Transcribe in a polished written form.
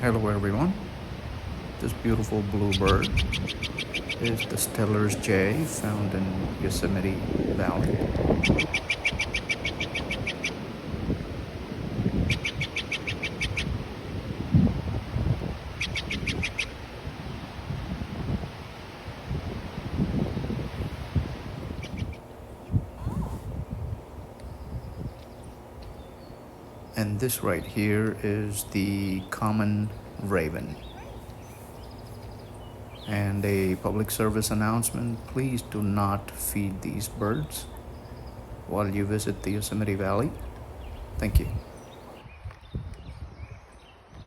Hello everyone. This beautiful bluebird is the Steller's jay found in Yosemite Valley. And this right here is the common raven. And a public service announcement, please do not feed these birds while you visit the Yosemite Valley. Thank you.